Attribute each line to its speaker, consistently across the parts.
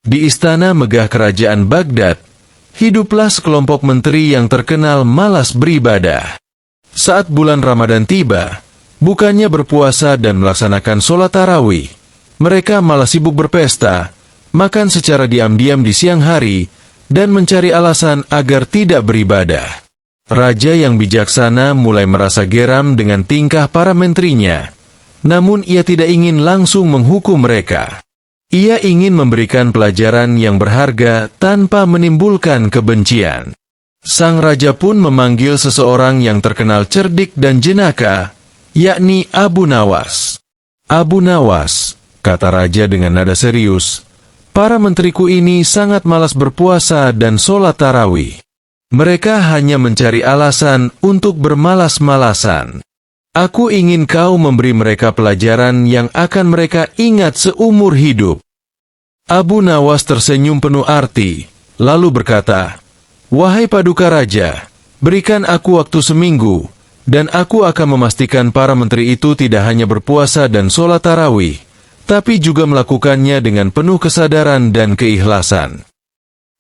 Speaker 1: Di istana megah kerajaan Baghdad, hiduplah sekelompok menteri yang terkenal malas beribadah. Saat bulan Ramadan tiba, bukannya berpuasa dan melaksanakan sholat tarawih, mereka malah sibuk berpesta, makan secara diam-diam di siang hari, dan mencari alasan agar tidak beribadah. Raja yang bijaksana mulai merasa geram dengan tingkah para menterinya, namun ia tidak ingin langsung menghukum mereka. Ia ingin memberikan pelajaran yang berharga tanpa menimbulkan kebencian. Sang raja pun memanggil seseorang yang terkenal cerdik dan jenaka, yakni Abu Nawas. Abu Nawas, kata raja dengan nada serius, para menteriku ini sangat malas berpuasa dan sholat tarawih. Mereka hanya mencari alasan untuk bermalas-malasan. Aku ingin kau memberi mereka pelajaran yang akan mereka ingat seumur hidup. Abu Nawas tersenyum penuh arti, lalu berkata, "Wahai Paduka Raja, berikan aku waktu seminggu, dan aku akan memastikan para menteri itu tidak hanya berpuasa dan sholat tarawih, tapi juga melakukannya dengan penuh kesadaran dan keikhlasan."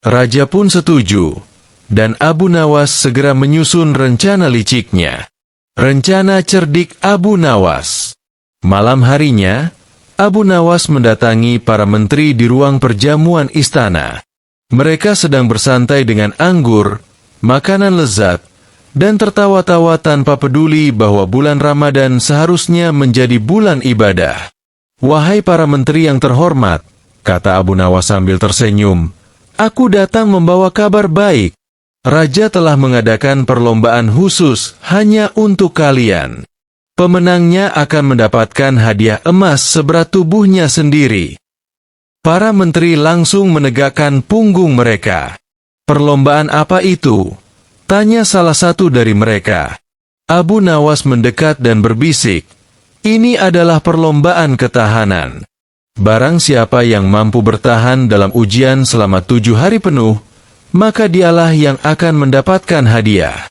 Speaker 1: Raja pun setuju, dan Abu Nawas segera menyusun rencana liciknya. Rencana cerdik Abu Nawas. Malam harinya, Abu Nawas mendatangi para menteri di ruang perjamuan istana. Mereka sedang bersantai dengan anggur, makanan lezat, dan tertawa-tawa tanpa peduli bahwa bulan Ramadan seharusnya menjadi bulan ibadah. "Wahai para menteri yang terhormat," kata Abu Nawas sambil tersenyum, "aku datang membawa kabar baik. Raja telah mengadakan perlombaan khusus hanya untuk kalian. Pemenangnya akan mendapatkan hadiah emas seberat tubuhnya sendiri." Para menteri langsung menegakkan punggung mereka. "Perlombaan apa itu?" tanya salah satu dari mereka. Abu Nawas mendekat dan berbisik, "Ini adalah perlombaan ketahanan. Barang siapa yang mampu bertahan dalam ujian selama 7 hari penuh, maka dialah yang akan mendapatkan hadiah.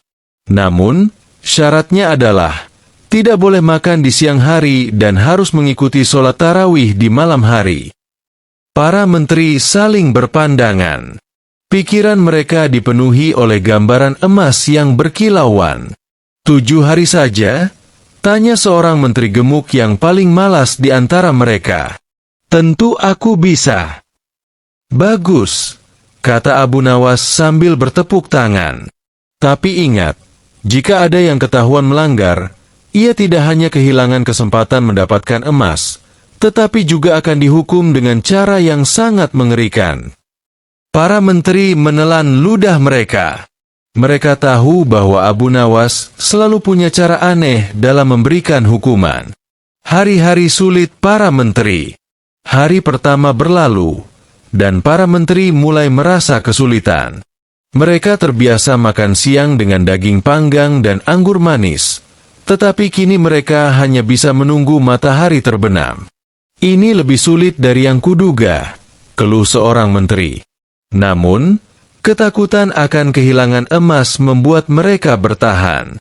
Speaker 1: Namun, syaratnya adalah tidak boleh makan di siang hari dan harus mengikuti sholat tarawih di malam hari." Para menteri saling berpandangan. Pikiran mereka dipenuhi oleh gambaran emas yang berkilauan. 7 hari saja? Tanya seorang menteri gemuk yang paling malas di antara mereka. "Tentu aku bisa." "Bagus," kata Abu Nawas sambil bertepuk tangan. "Tapi ingat, jika ada yang ketahuan melanggar, ia tidak hanya kehilangan kesempatan mendapatkan emas, tetapi juga akan dihukum dengan cara yang sangat mengerikan." Para menteri menelan ludah mereka. Mereka tahu bahwa Abu Nawas selalu punya cara aneh dalam memberikan hukuman. Hari-hari sulit para menteri. Hari pertama berlalu, dan para menteri mulai merasa kesulitan. Mereka terbiasa makan siang dengan daging panggang dan anggur manis, tetapi kini mereka hanya bisa menunggu matahari terbenam. "Ini lebih sulit dari yang kuduga," keluh seorang menteri. Namun, ketakutan akan kehilangan emas membuat mereka bertahan.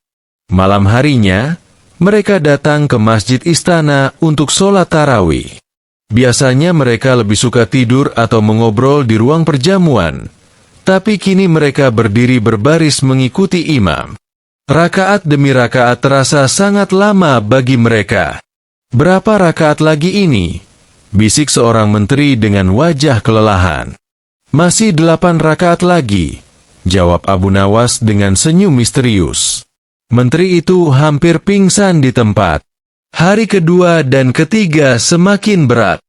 Speaker 1: Malam harinya, mereka datang ke masjid istana untuk sholat tarawih. Biasanya mereka lebih suka tidur atau mengobrol di ruang perjamuan, tapi kini mereka berdiri berbaris mengikuti imam. Rakaat demi rakaat terasa sangat lama bagi mereka. "Berapa rakaat lagi ini?" bisik seorang menteri dengan wajah kelelahan. "Masih 8 rakaat lagi," jawab Abu Nawas dengan senyum misterius. Menteri itu hampir pingsan di tempat. Hari kedua dan ketiga semakin berat.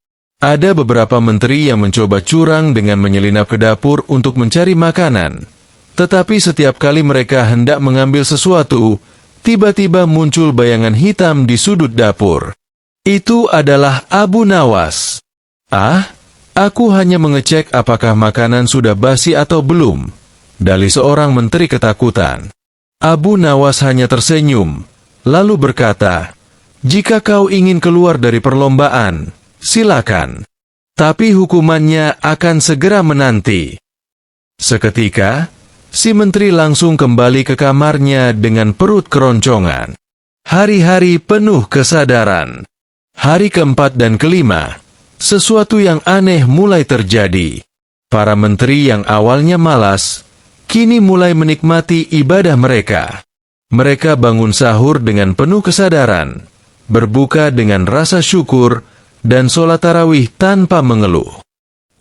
Speaker 1: Ada beberapa menteri yang mencoba curang dengan menyelinap ke dapur untuk mencari makanan. Tetapi setiap kali mereka hendak mengambil sesuatu, tiba-tiba muncul bayangan hitam di sudut dapur. Itu adalah Abu Nawas. "Ah, aku hanya mengecek apakah makanan sudah basi atau belum," dalih seorang menteri ketakutan. Abu Nawas hanya tersenyum, lalu berkata, "Jika kau ingin keluar dari perlombaan, silakan. Tapi hukumannya akan segera menanti." Seketika, si menteri langsung kembali ke kamarnya dengan perut keroncongan. Hari-hari penuh kesadaran. Hari keempat dan kelima, sesuatu yang aneh mulai terjadi. Para menteri yang awalnya malas, kini mulai menikmati ibadah mereka. Mereka bangun sahur dengan penuh kesadaran, berbuka dengan rasa syukur, dan sholat tarawih tanpa mengeluh.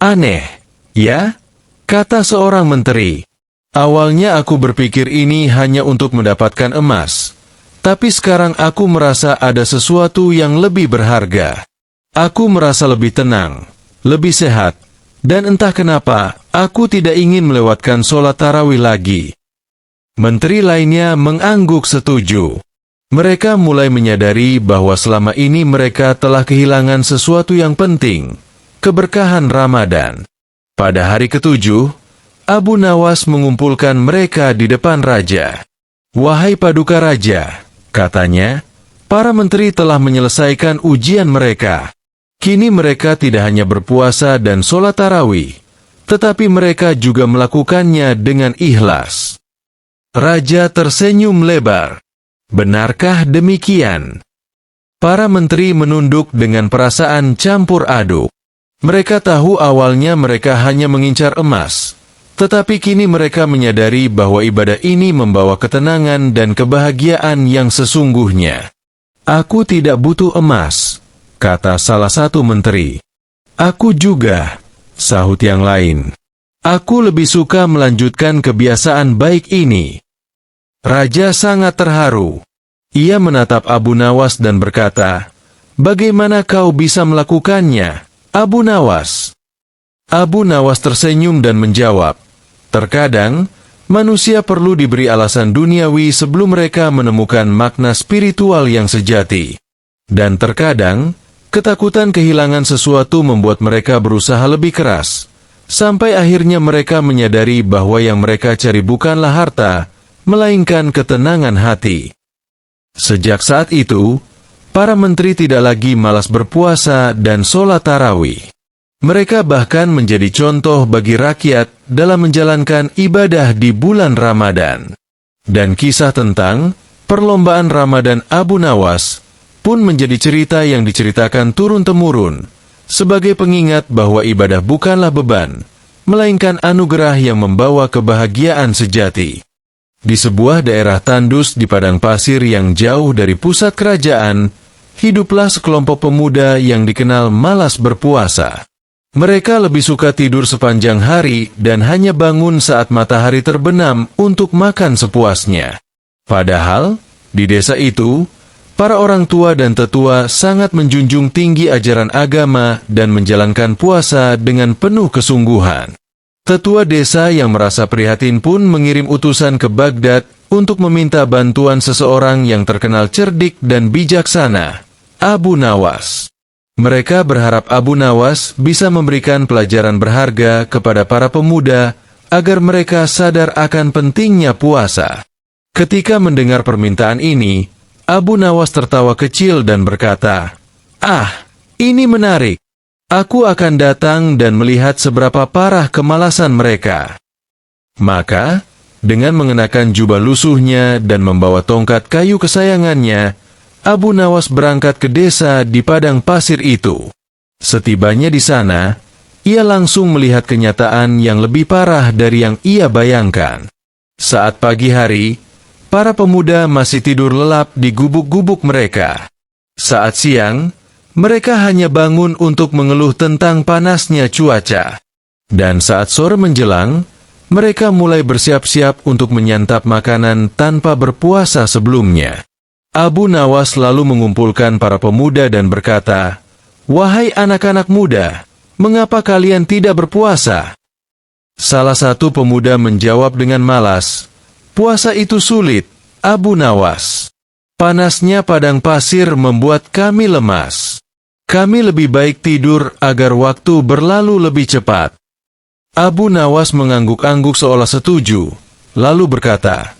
Speaker 1: Aneh, ya? Kata seorang menteri. Awalnya aku berpikir ini hanya untuk mendapatkan emas. Tapi sekarang aku merasa ada sesuatu yang lebih berharga. Aku merasa lebih tenang, lebih sehat, dan entah kenapa, aku tidak ingin melewatkan sholat tarawih lagi. Menteri lainnya mengangguk setuju. Mereka mulai menyadari bahwa selama ini mereka telah kehilangan sesuatu yang penting, keberkahan Ramadan. Pada hari ketujuh, Abu Nawas mengumpulkan mereka di depan raja. Wahai paduka raja, katanya, para menteri telah menyelesaikan ujian mereka. Kini mereka tidak hanya berpuasa dan sholat tarawih, tetapi mereka juga melakukannya dengan ikhlas. Raja tersenyum lebar. Benarkah demikian? Para menteri menunduk dengan perasaan campur aduk. Mereka tahu awalnya mereka hanya mengincar emas, tetapi kini mereka menyadari bahwa ibadah ini membawa ketenangan dan kebahagiaan yang sesungguhnya. Aku tidak butuh emas, kata salah satu menteri. Aku juga, sahut yang lain. Aku lebih suka melanjutkan kebiasaan baik ini. Raja sangat terharu. Ia menatap Abu Nawas dan berkata, "Bagaimana kau bisa melakukannya, Abu Nawas?" Abu Nawas tersenyum dan menjawab, "Terkadang, manusia perlu diberi alasan duniawi sebelum mereka menemukan makna spiritual yang sejati. Dan terkadang, ketakutan kehilangan sesuatu membuat mereka berusaha lebih keras, sampai akhirnya mereka menyadari bahwa yang mereka cari bukanlah harta, melainkan ketenangan hati." Sejak saat itu, para menteri tidak lagi malas berpuasa dan sholat tarawih. Mereka bahkan menjadi contoh bagi rakyat dalam menjalankan ibadah di bulan Ramadan. Dan kisah tentang perlombaan Ramadan Abu Nawas pun menjadi cerita yang diceritakan turun-temurun, sebagai pengingat bahwa ibadah bukanlah beban, melainkan anugerah yang membawa kebahagiaan sejati. Di sebuah daerah tandus di padang pasir yang jauh dari pusat kerajaan, hiduplah sekelompok pemuda yang dikenal malas berpuasa. Mereka lebih suka tidur sepanjang hari dan hanya bangun saat matahari terbenam untuk makan sepuasnya. Padahal, di desa itu, para orang tua dan tetua sangat menjunjung tinggi ajaran agama dan menjalankan puasa dengan penuh kesungguhan. Tetua desa yang merasa prihatin pun mengirim utusan ke Baghdad untuk meminta bantuan seseorang yang terkenal cerdik dan bijaksana, Abu Nawas. Mereka berharap Abu Nawas bisa memberikan pelajaran berharga kepada para pemuda agar mereka sadar akan pentingnya puasa. Ketika mendengar permintaan ini, Abu Nawas tertawa kecil dan berkata, "Ah, ini menarik. Aku akan datang dan melihat seberapa parah kemalasan mereka." Maka, dengan mengenakan jubah lusuhnya dan membawa tongkat kayu kesayangannya, Abu Nawas berangkat ke desa di padang pasir itu. Setibanya di sana, ia langsung melihat kenyataan yang lebih parah dari yang ia bayangkan. Saat pagi hari, para pemuda masih tidur lelap di gubuk-gubuk mereka. Saat siang, mereka hanya bangun untuk mengeluh tentang panasnya cuaca. Dan saat sore menjelang, mereka mulai bersiap-siap untuk menyantap makanan tanpa berpuasa sebelumnya. Abu Nawas lalu mengumpulkan para pemuda dan berkata, "Wahai anak-anak muda, mengapa kalian tidak berpuasa?" Salah satu pemuda menjawab dengan malas, "Puasa itu sulit, Abu Nawas. Panasnya padang pasir membuat kami lemas. Kami lebih baik tidur agar waktu berlalu lebih cepat." Abu Nawas mengangguk-angguk seolah setuju, lalu berkata,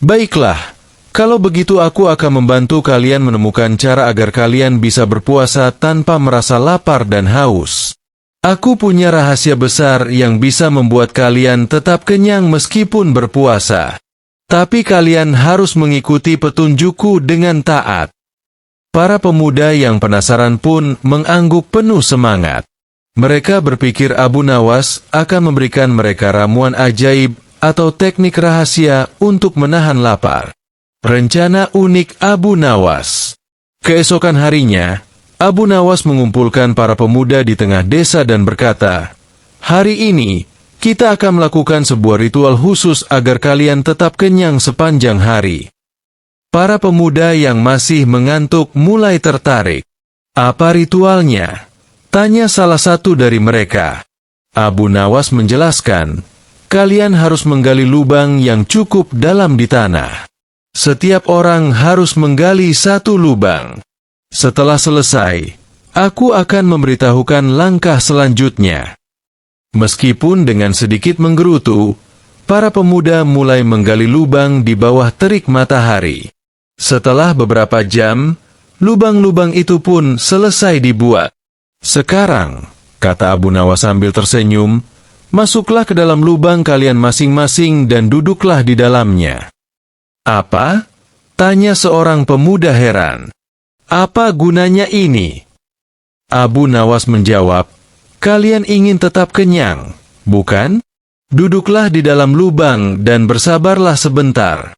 Speaker 1: "Baiklah, kalau begitu aku akan membantu kalian menemukan cara agar kalian bisa berpuasa tanpa merasa lapar dan haus. Aku punya rahasia besar yang bisa membuat kalian tetap kenyang meskipun berpuasa. Tapi kalian harus mengikuti petunjukku dengan taat." Para pemuda yang penasaran pun mengangguk penuh semangat. Mereka berpikir Abu Nawas akan memberikan mereka ramuan ajaib atau teknik rahasia untuk menahan lapar. Rencana unik Abu Nawas. Keesokan harinya, Abu Nawas mengumpulkan para pemuda di tengah desa dan berkata, "Hari ini, kita akan melakukan sebuah ritual khusus agar kalian tetap kenyang sepanjang hari." Para pemuda yang masih mengantuk mulai tertarik. "Apa ritualnya?" tanya salah satu dari mereka. Abu Nawas menjelaskan, "Kalian harus menggali lubang yang cukup dalam di tanah. Setiap orang harus menggali satu lubang. Setelah selesai, aku akan memberitahukan langkah selanjutnya." Meskipun dengan sedikit menggerutu, para pemuda mulai menggali lubang di bawah terik matahari. Setelah beberapa jam, lubang-lubang itu pun selesai dibuat. "Sekarang," kata Abu Nawas sambil tersenyum, "masuklah ke dalam lubang kalian masing-masing dan duduklah di dalamnya." "Apa?" tanya seorang pemuda heran. "Apa gunanya ini?" Abu Nawas menjawab, "Kalian ingin tetap kenyang, bukan? Duduklah di dalam lubang dan bersabarlah sebentar."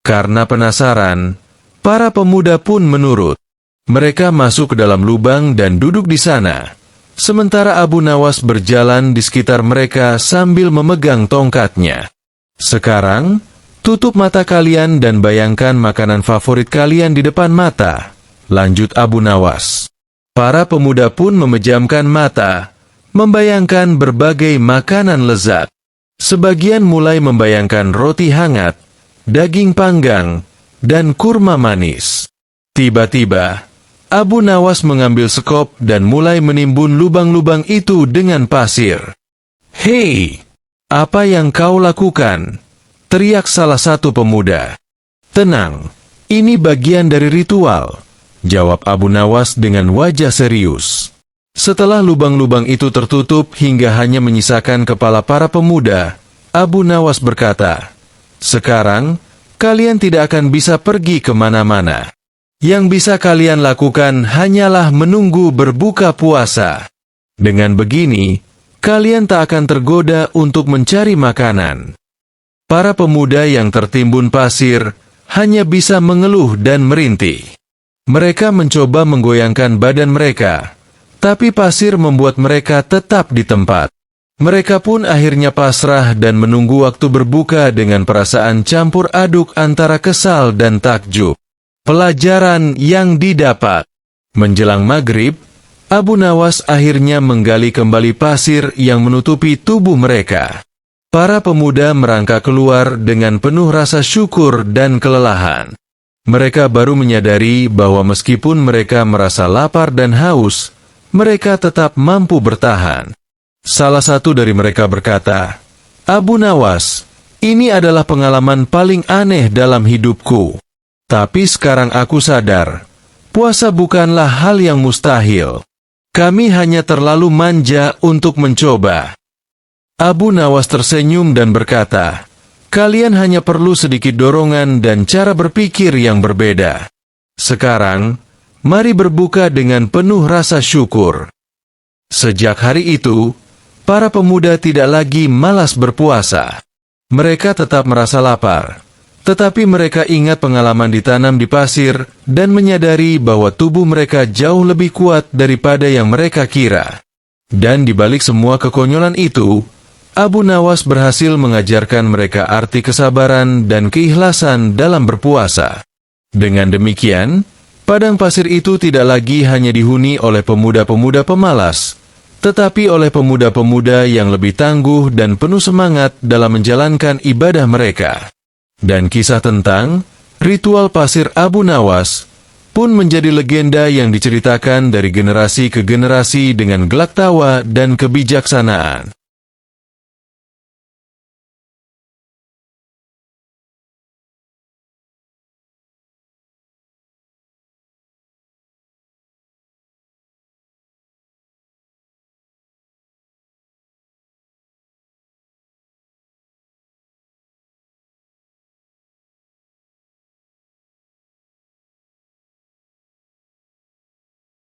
Speaker 1: Karena penasaran, para pemuda pun menurut. Mereka masuk ke dalam lubang dan duduk di sana, sementara Abu Nawas berjalan di sekitar mereka sambil memegang tongkatnya. "Sekarang, tutup mata kalian dan bayangkan makanan favorit kalian di depan mata," lanjut Abu Nawas. Para pemuda pun memejamkan mata, membayangkan berbagai makanan lezat. Sebagian mulai membayangkan roti hangat, daging panggang, dan kurma manis. Tiba-tiba, Abu Nawas mengambil sekop dan mulai menimbun lubang-lubang itu dengan pasir. "Hei, apa yang kau lakukan?" teriak salah satu pemuda. "Tenang, ini bagian dari ritual," jawab Abu Nawas dengan wajah serius. Setelah lubang-lubang itu tertutup hingga hanya menyisakan kepala para pemuda, Abu Nawas berkata, "Sekarang, kalian tidak akan bisa pergi kemana-mana. Yang bisa kalian lakukan hanyalah menunggu berbuka puasa. Dengan begini, kalian tak akan tergoda untuk mencari makanan." Para pemuda yang tertimbun pasir hanya bisa mengeluh dan merintih. Mereka mencoba menggoyangkan badan mereka, tapi pasir membuat mereka tetap di tempat. Mereka pun akhirnya pasrah dan menunggu waktu berbuka dengan perasaan campur aduk antara kesal dan takjub. Pelajaran yang didapat. Menjelang maghrib, Abu Nawas akhirnya menggali kembali pasir yang menutupi tubuh mereka. Para pemuda merangkak keluar dengan penuh rasa syukur dan kelelahan. Mereka baru menyadari bahwa meskipun mereka merasa lapar dan haus, mereka tetap mampu bertahan. Salah satu dari mereka berkata, "Abu Nawas, ini adalah pengalaman paling aneh dalam hidupku. Tapi sekarang aku sadar, puasa bukanlah hal yang mustahil. Kami hanya terlalu manja untuk mencoba." Abu Nawas tersenyum dan berkata, "Kalian hanya perlu sedikit dorongan dan cara berpikir yang berbeda. Sekarang, mari berbuka dengan penuh rasa syukur." Sejak hari itu, para pemuda tidak lagi malas berpuasa. Mereka tetap merasa lapar, tetapi mereka ingat pengalaman ditanam di pasir dan menyadari bahwa tubuh mereka jauh lebih kuat daripada yang mereka kira. Dan di balik semua kekonyolan itu, Abu Nawas berhasil mengajarkan mereka arti kesabaran dan keikhlasan dalam berpuasa. Dengan demikian, padang pasir itu tidak lagi hanya dihuni oleh pemuda-pemuda pemalas, tetapi oleh pemuda-pemuda yang lebih tangguh dan penuh semangat dalam menjalankan ibadah mereka. Dan kisah tentang ritual pasir Abu Nawas pun menjadi legenda yang diceritakan dari generasi ke generasi dengan gelak tawa dan kebijaksanaan.